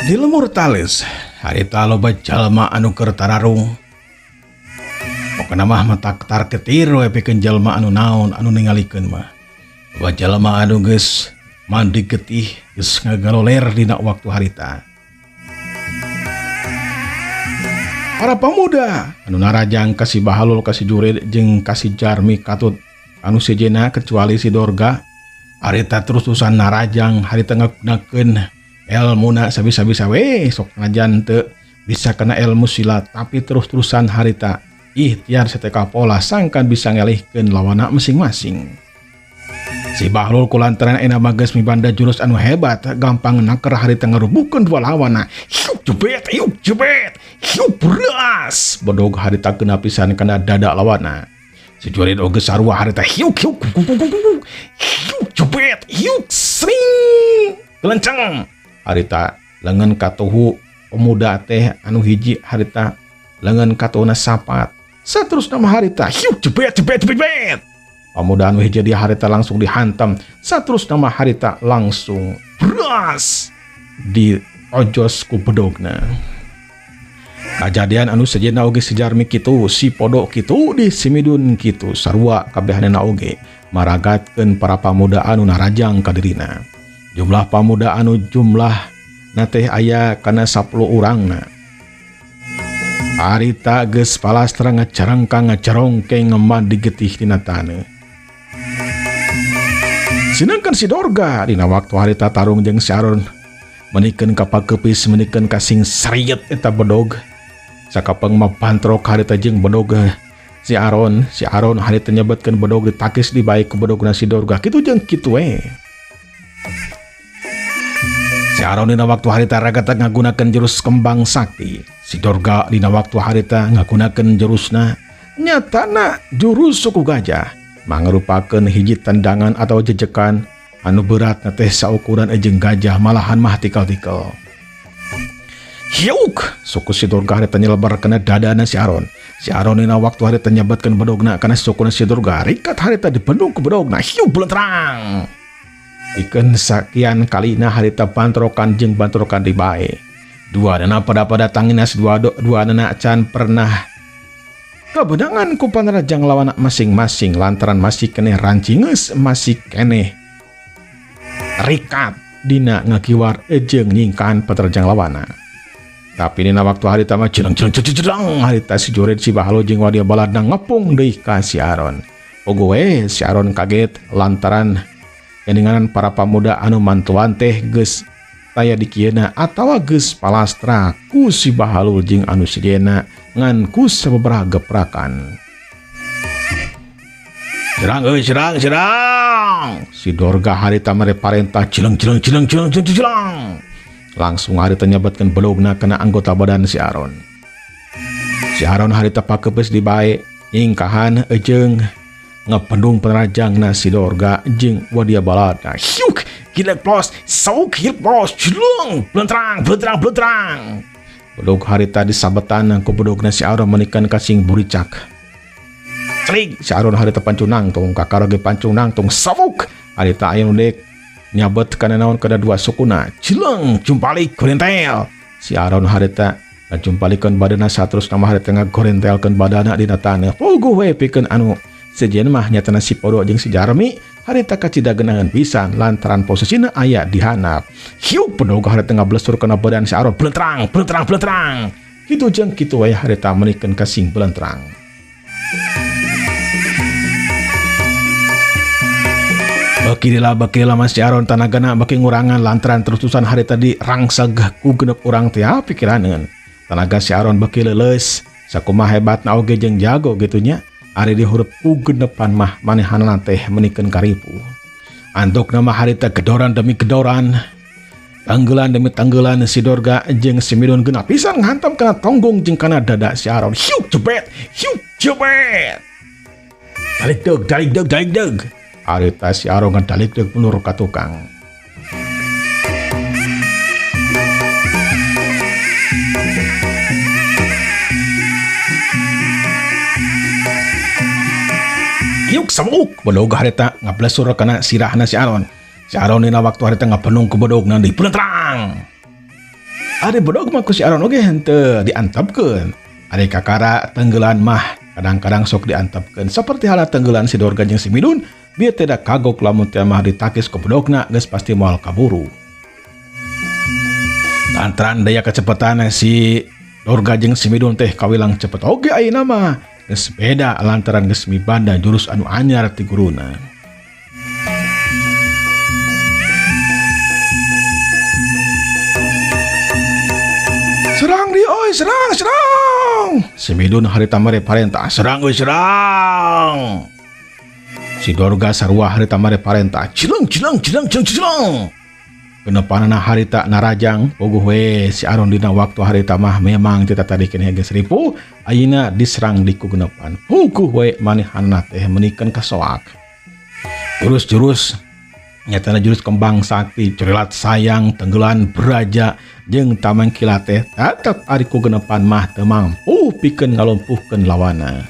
Di lemur talis harita loba jalma anu keur tararung. Pokona mah matak-tar ketir we pikeun jalma anu naon anu ningalikeun mah. Loba jalma anu geus mandi getih geus ngagaloler dina waktu harita. Para pemuda anu narajang kasih bahalul kasih jurid jeung kasih jarmi katut anu sejena kecuali si Dorga harita terus-terusan narajang harita ngagunakeun ilmuna sabisa-bisa we sok ngajan teu bisa kena ilmu silat tapi terus-terusan harita ikhtiar seteka pola sangkan bisa ngelihkeun lawana masing-masing. Si Bahlul kulantaran ena mages mibanda jurus anu hebat gampang naker harita ngarubukeun dua lawana. Hiup jebet, hiup beras. Bodog harita kena pisan kana dada lawana. Si jurid oge sarua harita hiup jebet, hiup sring. Kelenceng. Harita lengan katuhu pemuda teh anu hiji harita lengan katuna sapat. Saterus nama harita hiup jebet. Pemuda anu hiji dia harita langsung dihantam. Saterus nama harita langsung beras di ojos ku bedogna. Kajadian anu sejenna oge sejarmi kitu si podok kitu di simidun kitu sarua kabehanana oge maragatkeun para pamuda anu narajang kadirina. Jumlah pamuda anu jumlah nateh aya kana 10 urangna. Harita geus palastra ngacarongkeng ngemandi getih tina taneuh. Sedangkan si Dorga dina waktu harita tarung jeung si Aron menikeun ka pakepis menikeun ka sing sariet eta bedog. Sakapeng mapantrok harita jeung bedog si Aron harita nyebetkeun bedog ditakis di baik ke bedogna si Dorga kitu jeung kitu we. Si Aron dina waktu harita ragata ngagunakeun jurus kembang sakti. Si Dorga dina waktu harita ngagunakeun jurusna nyatana jurus suku gajah mangrupakeun hiji tendangan atau jejekan anu berat teh saukuran jeung gajah malahan mah tikal-tikal. Hiuk suku si Dorga harita nyelebar kana dadana si Aron. Si Aron dina waktu harita nyabetkeun bedogna kana sukuna si Dorga rikat harita dibendung ku bedogna hiuk belentrang. Ikeun sakian kalina harita bantrokan jeung bantrokan di bae. Dua dana pada tangina dua dana can pernah kebedangan ku panarajang lawan masing-masing lantaran masih keneh rancingeus masih keneh rikat dina ngakiwar jeung nyingkan patarajang lawana. Tapi dina waktu harita mah cereng harita si jurid si Bahlul jeung wadia baladna ngepung deui ka si Aron. Ogo we si Aron kaget lantaran keninganan para pemuda anu mantuan teh geus taya di kieuna atawa geus palastra ku si Bahlul jeung anu sejenna ngan ku sababaraha geprakan. Serang. Si Dorga harita mere parentah cileng. Langsung harita nyabetkeun bedogna kana anggota badan si Aron. Si Aron harita pakepes di bae ingkahan jeung ngependung penerajangna si Dorga jeung wadia baladna. Hiuk gilek plos sauk hilp plos cilung belentrang. Bedog harita disabetan ku bedogna si Aron menikeun ka sing buricak. Clik si Aron harita pancunang tong kakarage pancunang tong sauk harita aya nu dek nyabet kana naon kada dua sukuna cileng jumpalik gorentel. Si Aron harita ngajumpalikeun badanna saterus nama harita ngagorentelkeun badanna dina taneuh. Puguh we pikeun anu sejen mah nyatana si Podok jeung si Jarmi harita kacida genangan pisan lantaran posisina aya di handap. Hiup Podok harita ngablesur kana badan si Aron belentrang. Kitu jeung kitu we harita menikeun ka sing belentrang. Bakila Mas Aron tanagana baki ngurangan lantaran terus-terusan harita dirangsag ku genep urang teh pikiraneun. Tanaga si Aron baki leuleus sakumaha hebatna oge jeung jago gitunya. Ari dihurup ku genepan mah manehanna teh menikeun karipu. Andokna mah harita gedoran demi gedoran, tanggelan demi tanggelan si Dorga jeung si Midun genap pisan ngahantam kana tonggong jeung kana dada si Aron. Hiup jebet. Dalik deg. Harita si Aron ngedalik deg mundur ka tukang. Yuk samuk bedog harita ngablesur kana sirahna si Aron. Si Aron dina waktu harita ngapenung ku bedogna di pelentrang. Ari bodog mah ku si Aron oge henteu diantepkeun. Ari kakara tenggelan mah kadang-kadang sok diantepkeun saperti halna tenggelan si Dorga jeung si Midun biar tidak kagok lamun teh mah ditakis ku bodogna geus pasti moal kaburu. Lantaran daya kecepatan si Dorga jeung si Midun teh kawilang cepet oge ayeuna mah geus beda lantaran geus mibanda jurus anu anyar ti guruna. Serang dia, oi, serang. Si Midun harita mere parentah, serang, oi, serang. Si Dorga sarua harita mere parentah, cileng. Kenepanana harita narajang, poguh we si Aron dina waktu harita mah memang tita tadi kene geus ripu, ayeuna diserang di ku genepan. Poguh we manehna teh menikeun kasoak. Jurus-jurus nyatana jurus kembang sakti, curilat sayang, tenggelan beraja, jeung tamang kilat teh tetep ari ku genepan mah teu mampu pikeun ngalumpuhkeun lawana.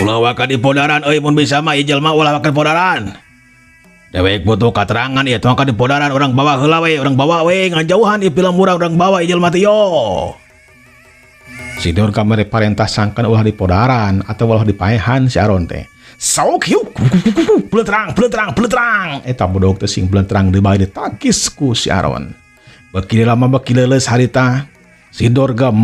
Ulah waka di podaran euy mun bisa mah ieu jelema ulah waka di podaran. Dewek butuh katerangan ieu tong ka di podaran urang bawa heula we, urang bawa we ngajauhan ieu film urang bawa ieu jelema teh yo. Si Dorga mere parentah sangkan ulah di podaran atau ulah di paehan si Aron teh. Sauk hiuk, beletrang. Eta bodog teh sing beletrang di bae ditakis ku si Aron. Beki lama beki leuleus harita si Dorga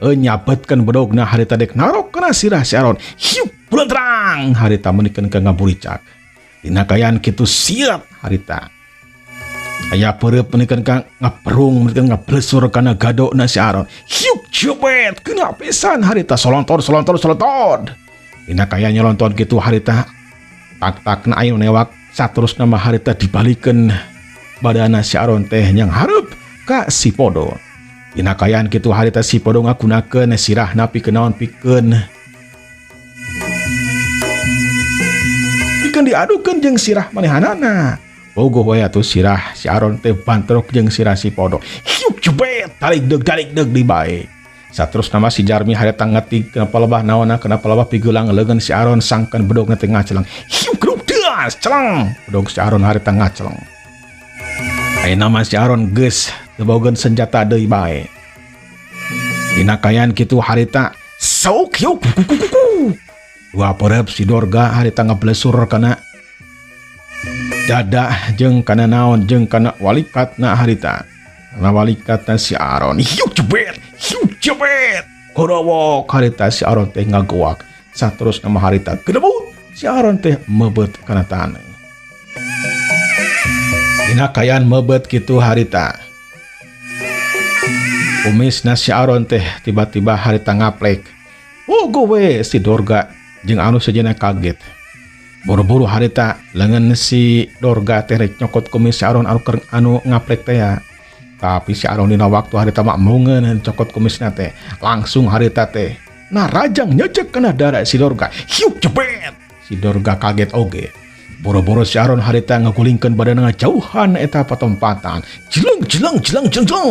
nyabetkeun bodogna harita dek narok kana sirah si Aron. Hiuk, beletrang harita menikeun ka ngaburicak. Dina kayan kitu siap harita. Aya pereup menikeun ka ngaperung menikeun ngablesur kana gadona si Aron. Hiuk jebet kena pisan harita solontor. Dina kaya nyelonton kitu harita tak-takna aya newak saterusna mah harita dibalikeun badana si Aron teh yang hareup ka si Podo. Dina kayaan kitu harita si Podo ngagunakeun sirahna pikeun naon pikeun diadukeun jeung sirah manehanana. Bogoh we atuh sirah si Aron teh bantrok jeung sirah si Podo. Hiuk jebet dalik deug di bae. Saterusna mah si Jarmi harita ngetik kenapa lebah naonna kenapa lebah pigulang leugeun si Aron sangkan bedogna teh ngaceleng. Hiuk grup deas celeng. Bedog si Aron harita ngaceleng. Ayeuna mah si Aron geus teu bogeun senjata deui bae. Dina kayaan kitu harita sauk hiuk kuku. Dua pereup si Dorga harita ngablesur kana dada jeung kana naon jeung kana walikatna harita. Na walikatna si Aron. Hiuk jebet. Korowok harita si Aron teh ngagoak. Saterusna mah harita gedebut si Aron teh mebet kana taneuh. Dina kayaan mebet kitu harita. Kumisna si Aron teh tiba-tiba harita ngaplek. Wogo we si Dorga jeung anu sejenna kaget. Buru-buru harita leungeun si Dorga teh rek nyokot kumis si Aron anu ngaplek teh ya. Tapi si Aron dina waktu harita mak meungeun cokot kumisna teh langsung harita teh narajang nyecek kana dada si Dorga. Hiuk jebet. Si Dorga kaget oge. Boro-boro si Aron harita ngagulingkeun badanna ngajauhan eta patompatan. Jeleng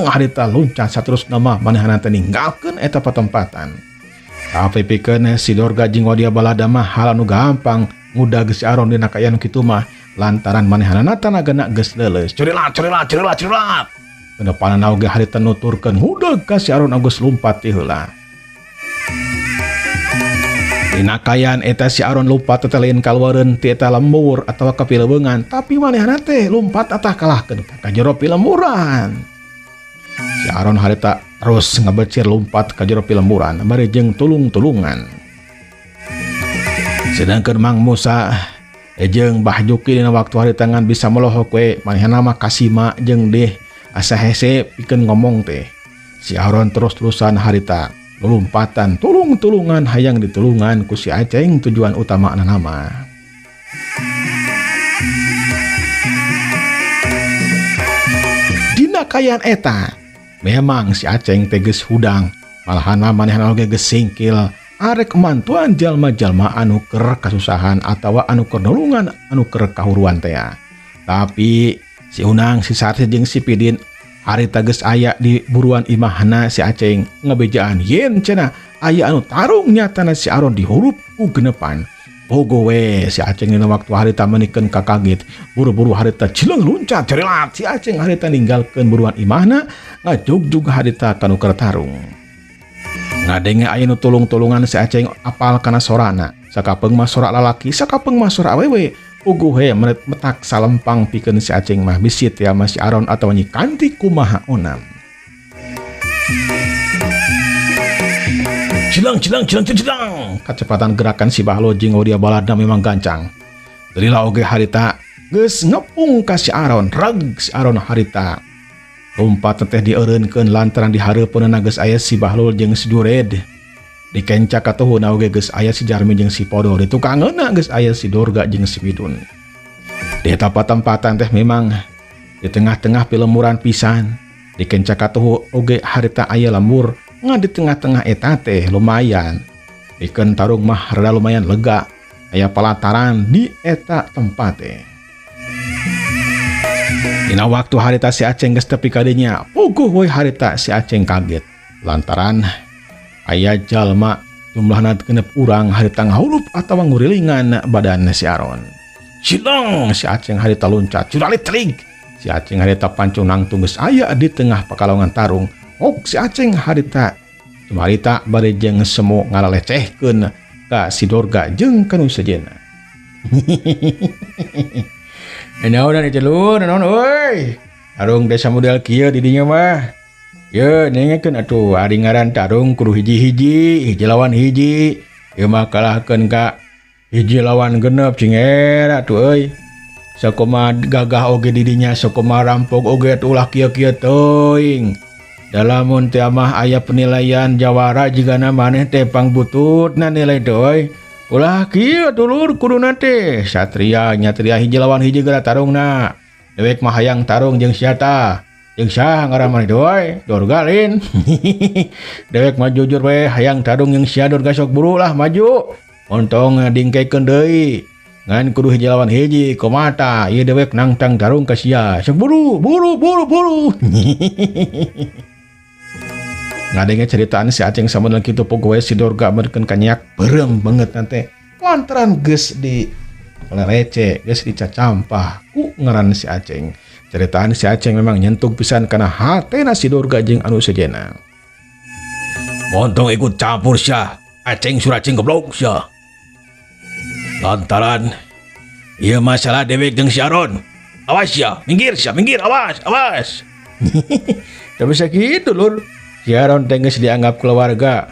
harita luncat saterusna mah manehna teh ninggalkeun eta patompatan. Tapi pikeun si Dorga jeung wadia balada mah hal anu gampang ngudag si Aron dina kayaan kitu mah lantaran manehna tanagana geus leuleus. Curilat. Kedepanana oge harita nuturkeun ngudag ka si Aron geus lumpat ti heula. Dina kayaan eta si Aron lumpat teh lain kaluareun ti eta lembur atawa ka pileuweungan, tapi manehna teh lumpat atah kalahkeun ka jero pilemburan. Si Aron harita terus ngabecir lumpat ka jero pilemburan bari jeung tulung-tulungan. Sedangkeun Mang Musa jeung Bah Juki dina waktu harita ngan bisa melohok we manehna mah kasima jeung deh asa hese pikeun ngomong teh. Si Aron terus-terusan harita lumpatan tulung-tulungan hayang ditulungan ku si Aceng tujuan utama nama. Dina kayaan eta memang si Aceng teh geus hudang malahan manehna oge geus singkil arek mantuan jalma-jalma anu keur kasusahan atawa anu keur nulungan anu keur kahuruan teh. Tapi si Unang, si Sarsi jeung si Pidin harita geus aya di buruan imahna si Aceng ngabejaan yen cenah aya anu tarung nyatana si Aron dihurup ku genepan Pogo we si Aceng dina waktu harita menikeun kakaget. Buru-buru harita cileng luncat cerelat si Aceng harita ninggalkeun buruan imahna ngajugjug harita kanu keur tarung. Ngadenge aya nu tulung-tulungan si Aceng apal kana sorana. Sakapeung mah sora lalaki, sakapeung mah sora awewe. Puguh he metak salempang pikeun si Aceng mah bisit ya si Aron atawa nyi kanti kumaha onam. Cilang. Kecepatan gerakan si Bahlul jeung Odia Baladna memang gancang. Dalila oge harita geus ngepung ka si Aron, reg si Aron harita. Lompat teh dieureunkeun lantaran dihareupeunna geus aya si Bahlul jeung si Jured. Dikencak katuhuna oge geus aya si Jarmi jeung si Podo, di tukangeuna geus aya si Dorga jeung si Midun. Di eta tempatan teh memang di tengah-tengah pilemuran pisan. Dikencak katuhu oge harita aya lembur. Nga di tengah-tengah eta teh lumayan. Pikeun tarung mah rada lumayan lega. Aya pelataran di eta tempat teh. Dina waktu harita si Aceng geus tepi ka dinya, puguh we harita si Aceng kaget. Lantaran aya jalma jumlahna genep urang harita ngahulup atawa ngurilingan badan si Aron. Cileng si Aceng harita luncat, curalit telig. Si Aceng harita pancung nangtung geus aya di tengah pakalongan tarung. Si Aceng harita cuma harita bari jeung semu ngalalecehkeun ka si Dorga jeung kanu sejenna. Naon anu celur naon euy. Tarung desa model kieu di dinya mah. Ye nengekeun atuh ari ngaran tarung kudu hiji lawan hiji. Ieu mah kalahkeun ka hiji lawan genep cing era atuh euy. Sakumaha gagah oge di dinya, sakumaha rampok oge ulah kieu-kieu teuing. Dalamun teh mah aya penilaian jawara jigana maneh teh pangbututna nilai doy. Ulah kieu dulur kuduna teh satria nyatria hiji lawan hiji geura tarungna. Dewek mah hayang tarung jeung sia tah. Jeung saha ngaran maneh doy? Dorga lin. Dewek mah jujur we hayang tarung jeung sia Dorga sok buru lah maju. Montong dingkekeun deui. Ngan kudu hiji lawan hiji komata ieu dewek nangtang tarung ka sia. Sok buru. Ngadenge ceritaan si Aceng samunna kitu pogoe si Dorga merkeun kanyak berem banget nanti lantaran geus di lerece geus dicacampah ku ngaran si Aceng. Ceritaan si Aceng memang nyentuh pisan kana hatena si Dorga jeung anu sejenna. Montong ikut campur sia Aceng suracing goblok sia. Lantaran ieu masalah dewek jeung si Aron. Awas sia, minggir awas. Tapi sakitu lur. Si Aron teh geus dianggap keluarga.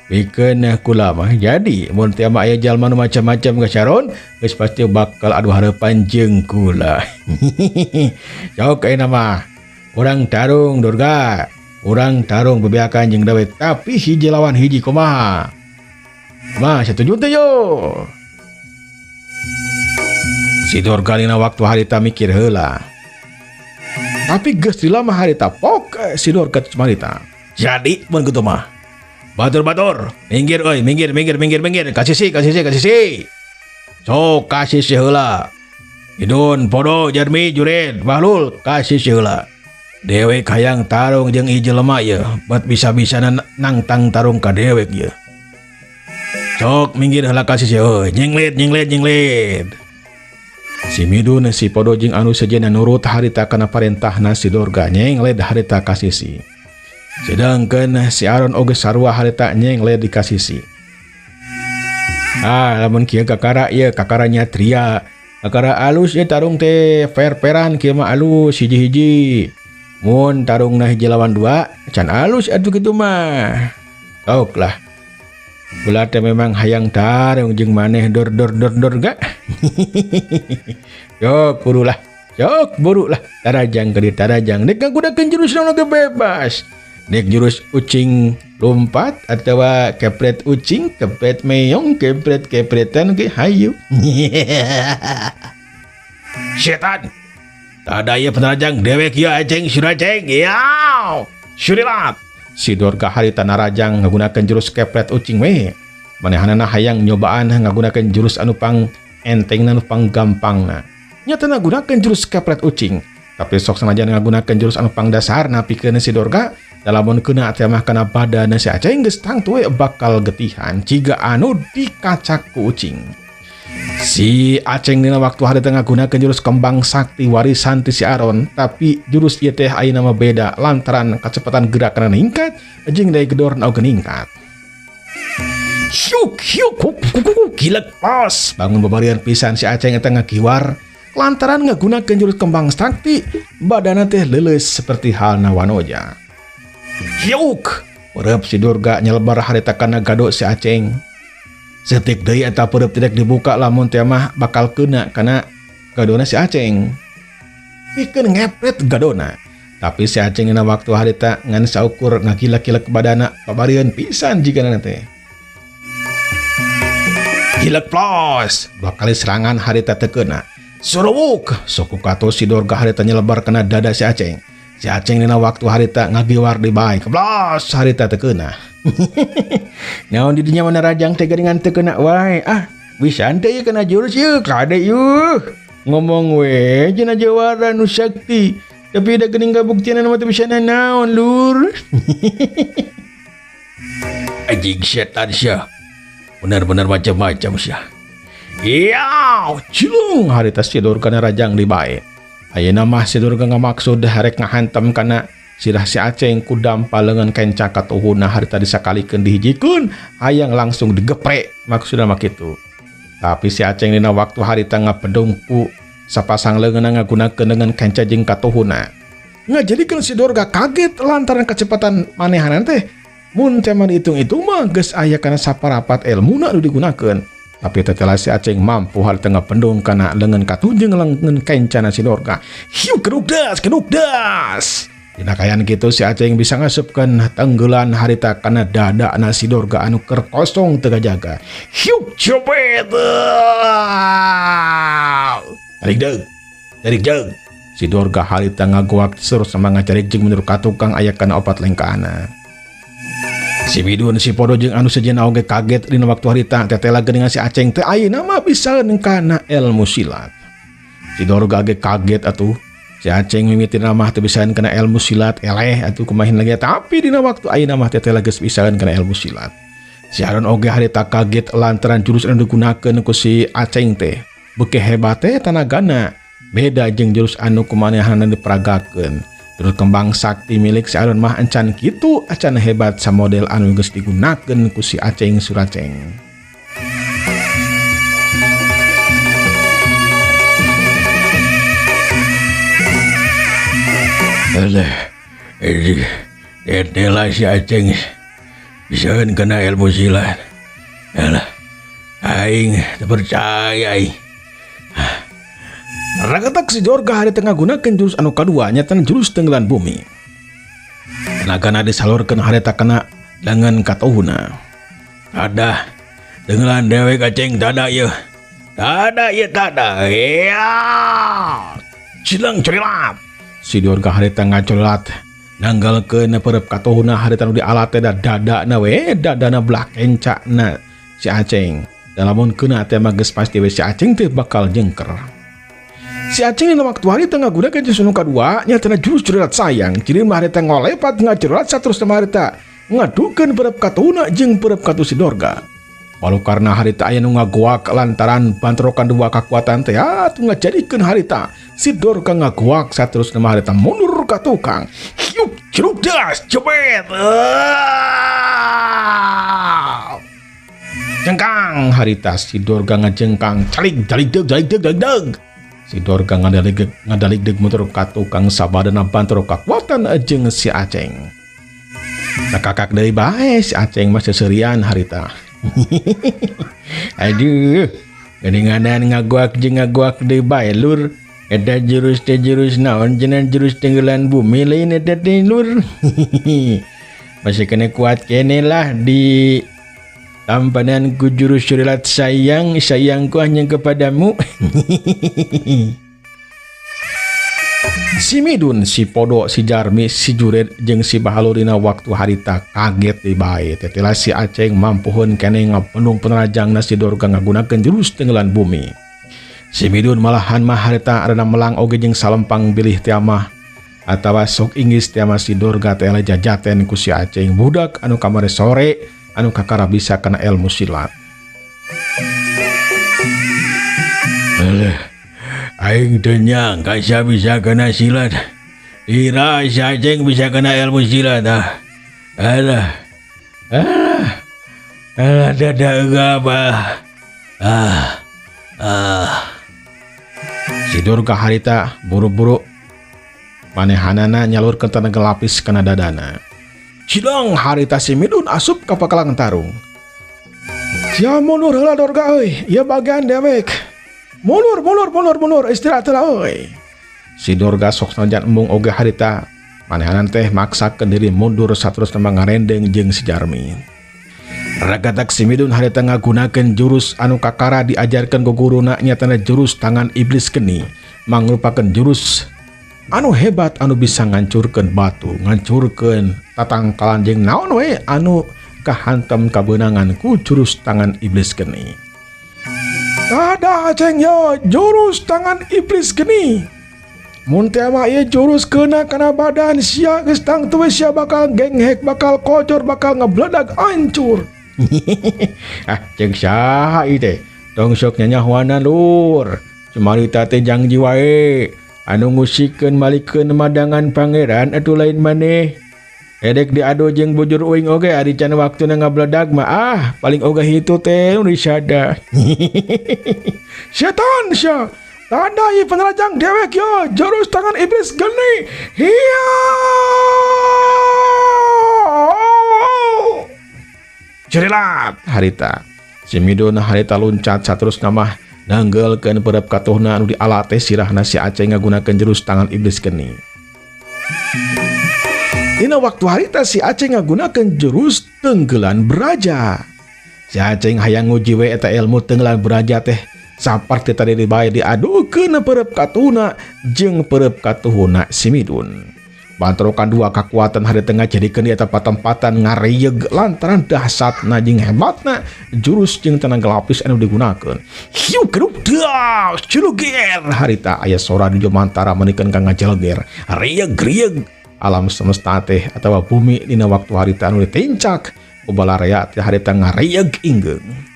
Pikeun kula mah jadi mun teu aya jalma nu macam-macam geus Aron, geus pasti bakal adu hareupan jeung kula. Jauh kaina mah. Urang tarung Dorga. Urang tarung bebeakan jeung dawet tapi hiji lawan hiji kumaha? Mah setuju teh yo. Si Dorga dina waktu harita mikir heula. Tapi geus dilama harita pok si Dorga teh harita. Jadi mun kitu mah. Batur. Minggir euy, minggir. Kasih si. Sok kasih si heula. Idun, Podo, Jarmi, Jured, Bahlul, kasih si heula. Dewek hayang tarung jeung ieu jelema ye, bet bisa-bisana nangtang tarung ka dewek ye. Sok minggir heula kasih si euy, nyenglet. Si Midun, si Podo jeung anu sejenna nurut harita kana parentahna si Dorga nyenglet harita kasih si. Sedangkan si Aron oge sarua harita nyenglet dikasih si. Lamun kieu kakara ieu kakaranya Tria. Kakara alus ieu tarung teh fair-fairan kieu mah alus hiji-hiji. Mun tarungna hiji lawan dua can alus atuh kitu mah. Tok lah. Kula teh memang hayang tarung jeung maneh dor ga. Yok buru lah. Tarajang ke tarajang. Dek ngagunakeun jurus naon ge bebas. Dek jurus ucing lompat atau kepret ucing, kepret meong, kepretan ke hayu. Setan. Tada ieu penerajang dewek ieu Aceng suraceng. Yaw. Surilat. Si Dorga harita narajang ngagunakeun jurus kepret ucing we. Manehanana hayang nyobaan ngagunakeun jurus anu pang entengna anu pang gampangna. Nyata ngagunakeun jurus kepret ucing. Tapi sok sanajan ngagunakeun jurus anu pang dasarna pikeun si Dorga. Dalamun kena teh mah kana badan si Aceng geus tangtu bakal getihan ciga anu dikacak ku ucing. Si Aceng dina waktu harita ngagunakeun jurus kembang sakti warisan ti si Aron, tapi jurus ieu teh ayeuna mah beda lantaran kacepatan gerakna ningkat jeung daya gedorna oge ningkat. Hyuk hyuk gilek pos. Bangun babarian pisan si Aceng eta ngakiwar lantaran ngagunakeun jurus kembang sakti, badanna teh leuleus seperti halna wanoja. Hyuk, perep si Durga nyelebar harita kana gado si Aceng. Setik deui eta perep tidak dibuka lamun teh mah bakal kena kana gadona si Aceng. Pikeun ngepret gadona. Tapi si Aceng dina waktu harita ngan saukur ngagilak-gilak badana pabarieun pisan jigana teh. Gilek plos, dua kali serangan harita teu kena. Suruk, suku kato si Durga harita nyelebar kena dada si Aceng. Si Aceng dina waktu harita ngagiwar di bae. Keblos harita teu kena. Naon di dinya mana rajang teh geuningan teu kena wae. Bisa teh ieu kena jurus ieu kade ieu. Ngomong we cenah jawara nu sakti. Tapi da geuning kabuktian mah teu bisa naon lur. Anjing setan sia. Benar-benar macam-macam sia. Iya, cilung harita si Durga kana rajang di bae. Ayeuna mah si Durga ngamaksud harek ngahantem kana sirah si Aceng ku dampalengan kenca katuhuna harita disakalikeun dihijikeun hayang langsung digeprek maksudna mah kitu. Tapi si Aceng dina waktu harita ngapedung ku sapasang leungeunna ngagunakeun dengan kenca jeung katuhuna. Ngajadikeun si Durga kaget lantaran kecepatan manehanan teh. Mun teh mah dihitung-hitung mah geus aya kana saparapat ilmuna nu digunakeun. Tapi tetelah si Aceng mampu harita ngapendung kana leungeun katuh jeung leungeun kencana si Durga. Hiu kedukdas. Dina kayan gitu si Aceng bisa ngasupkeun tenggelan harita kana dada na si Durga anu keur kosong teu kajaga. Hiup copet. Tarik deug. Si Durga harita ngagoak terus sama ngacarik jeung menurut katukang aya kana opat lengkaana. Si Midun si Podo jeung anu sejenna oge kaget dina waktu harita tetela geuningan si Aceng teh ayeuna mah bisa kana ilmu silat. Si Durga ge kaget atuh. Si Aceng mimitin mah teu bisaeun kana ilmu silat eleh atuh kumahin lagi tapi dina waktu ayeuna mah teh geus bisaeun kana ilmu silat. Si Aron oge harita kaget lantaran jurus anu digunakeun ku si Aceng teh beuki hebat teh tanagana beda jeung jurus anu kumanehanna diperagakeun. Jurus kembang sakti milik si Aron mah encan kitu acan hebat sa model anu geus digunakeun ku si Aceng Suraceng. Alah, tetela si Aceng bisaeun kana ilmu silat. Alah, aing teu percaya aing. Ragatak si Durga harita ngagunakeun jurus anu kadua nyatan jurus tenggelan bumi. Tenagana disalurkeun harita kana leungeun katuhuna. Tada, tenggelan dewek Aceng tada ieu. Tada ieu tada. Ya. Cileung corilat. Si Durga harita ngacolat nanggalkeun perep katuhuna harita nu dialat teh dadana we dadana belah kencana si Aceng. Da lamun keuna teh mah geus pasti we si Aceng teh bakal jengker. Si Aceng dina waktu harita ngagunakeun jurus anu kadua nyatana jurus corilat sayang. Jadi mah harita ngolepat ngacolat saterusna mah harita ngadukeun perep katuhuna jeung perep katuh si Durga. Walau karena harita aya nu ngagoak lantaran bantrokan dua kekuatan teh atuh ngajadikeun harita si Durga ngagoak saterusna mah harita mundur ka tukang. Hiup cerdas cepet. Jengkang harita si Durga ngajengkang calik deug. Si Durga ngadalig deug mundur ka tukang sabadana bantro kekuatan jeung si Aceng. Nakakak deui bae si Aceng mah seserian harita. Aduh, geuninganan ngagoak jeung ngagoak deui bae lur. Eta jurus teh jurus naon cenah jurus tenggelan bumi lain eta teh lur. Masih kena kuat kene lah di tampanan ku jurus corilat sayangku hanya kepadamu. Si Midun, si Podo, si Jarmi, si Jured jeung si Bahalur dina waktu harita kaget di bae. Tetela si Aceng mampuhun kene ngapendung penerajangna si Durga ngagunakeun jurus tenggelan bumi. Si Midun malahan mah harita arana melang oge jeung salempang bilih teh mah atawa sok inggis teh mah si Durga teh jajaten ku si Aceng budak anu kamari sore anu kakara bisa kana ilmu silat. Alah, aing teu nyangka sia bisa kena silat. Ira si Aceng bisa kena ilmu silat ah. Alah. Alah dada apa. Si Durga harita buru-buru manehanana nyalurkeun tenaga lapis kana dadana. Sidang harita si Midun asup ka pakalang tarung. Sia mundur heula Durga euy, ieu bagian dewek. Mundur istirahat heula euy. Si Durga sok najan embung oge harita manehanan teh maksakeun diri mundur saterus nembang ngarendeng jeung si Jarmi. Ragatak si Midun harita ngagunakeun jurus anu kakara diajarkeun ku guruna nyatana jurus tangan iblis geni, mangrupakeun jurus anu hebat anu bisa ngancurkeun batu, ngancurkeun tatangkalan jeung naon we anu kahantem kabeunangan ku jurus tangan iblis geni. Tada Aceng yo jurus tangan iblis geni. Mun teh mah ieu jurus keuna kana badan sia geus tang teu sia bakal genghek, bakal kocor, bakal ngebledag hancur. Jeung saha ieu teh? Tong sok nyanyahoana lur. Cumarita teh janji wae anu ngusikeun malikeun madangan pangeran atuh lain maneh. Edek diadu jeung bujur uing oge ari can waktuna ngabledag mah paling oge hitu teh nu disada. Setan sia. Tanda ieu penerajang dewek yo jurus tangan iblis geni. Hiya! Jerilat harita. Si Midun harita luncat saterus namah nanggelkeun peureup katuhna anu diala teh sirahna si Aceng ngagunakeun jurus tangan iblis geni. Dina waktu harita si Aceng ngagunakeun jurus tenggelan beraja. Si Aceng hayang nguji we eta ilmu tenggelan beraja teh saperti tadi dibae diadukeun peureup katuhna jeung peureup katuhna si Midun. Bantrokan dua kekuatan hari tengah jadikeun di eta patempatan ngarieg lantaran dahsatna jeung hebatna jurus jeung tenaga lapis anu digunakeun. Hiu kerup dah culuger harita aya sora di jomantara menikeun ka ngajelger. Rieg alam semesta teh atawa bumi dina waktu harita anu ditencak ku balarea teh harita ngarieg ingeung.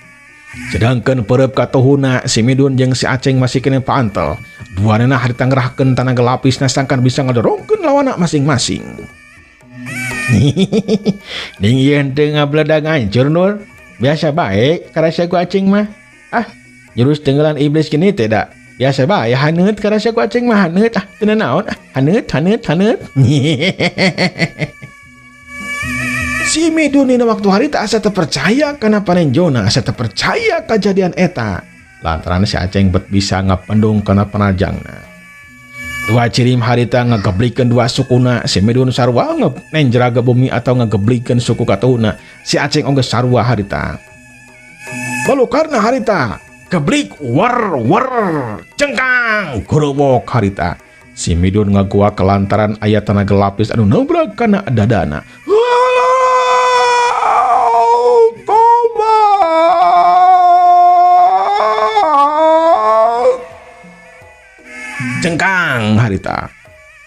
Sedangkan peureup katuhuna si Midun jeung si Aceng masih kene paantel. Duanana harita ngerahkeun tenaga lapisna sangkan bisa ngadorongkeun lawana masing-masing. Ning ieu teu ngabledag hancur Nur. Biasa bae karasa ku Aceng mah. Jurus tenggelan iblis gini teh da. Biasa bae haneut karasa ku Aceng mah haneut teu naon haneut. Si Midun dina waktu harita asa teu percaya kana panenjona, asa teu percaya kejadian eta. Lantaran si Aceng bet bisa ngapendung kana penajangna. Dua cirim harita ngageblikeun dua sukuna, si Midun sarua ngenjraga bumi atau ngageblikeun suku katuhna. Si Aceng oge sarua harita. Balukarna harita, geblik war cengkang gorowok harita. Si Midun ngagua kelantaran aya tenaga lapis anu nabrak kana dadana. Cengkang harita.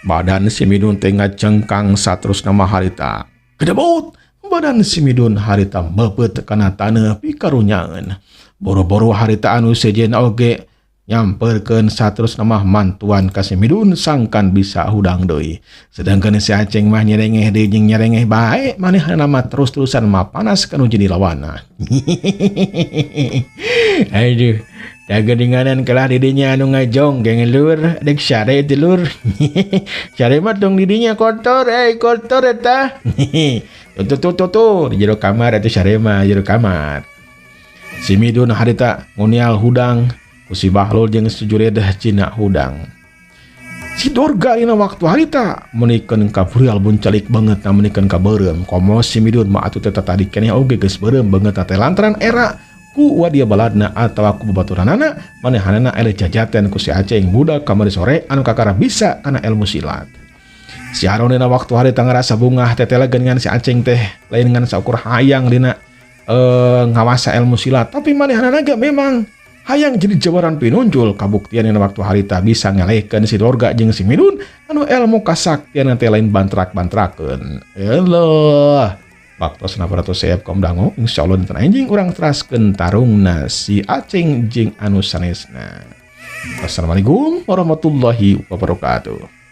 Badan si Midun tengah cengkang saterus nama harita. Kedebut badan si Midun harita mebet kana taneuh pikarunyaeun. Boro-boro harita anu sejen oge nyamperkeun saterus nama mantuan ka si Midun sangkan bisa hudang deui. Sedangkan si Aceng mah nyerengeh deui jeung nyerengeh bae manehna mah terus-terusan mah panas kanu jadi lawanna. Aduh. Da gedinganan kelah didinya anu ngajong geng lur dek syare teh lur. Syare mah tong didinya kotor eta. Tuh di jero kamar atuh syare mah jero kamar. Si Midun harita ngunial hudang ku si Bahlul jeung si Juredah cina hudang. Si Durga dina waktu harita menikeun ka Burial buncalik banget na menikeun ka beureum. Komo si Midun mah atuh teh tadi keneh oge geus beureum banget teh lantaran era ku wadia baladna atawa ku babaturanana manehanana ele jajaten ku si Aceng budak kamari sore anu kakara bisa kana ilmu silat. Si Aron dina waktu harita ngarasa bungah tetelegeun ngan si Aceng teh lain ngan saukur hayang dina ngawasa ilmu silat tapi manehanana ge memang hayang jadi jabaran pinunjul. Kabuktian dina waktu harita bisa ngalehkeun si Durga jeung si Midun anu ilmu kasaktian teh lain bantrak-bantrakeun. Allah Baktos naparatos sayap kaum dangu insyaallah dinten anjing urang teraskeun tarungna si Aceng jeung anu sanesna. Assalamualaikum warahmatullahi wabarakatuh.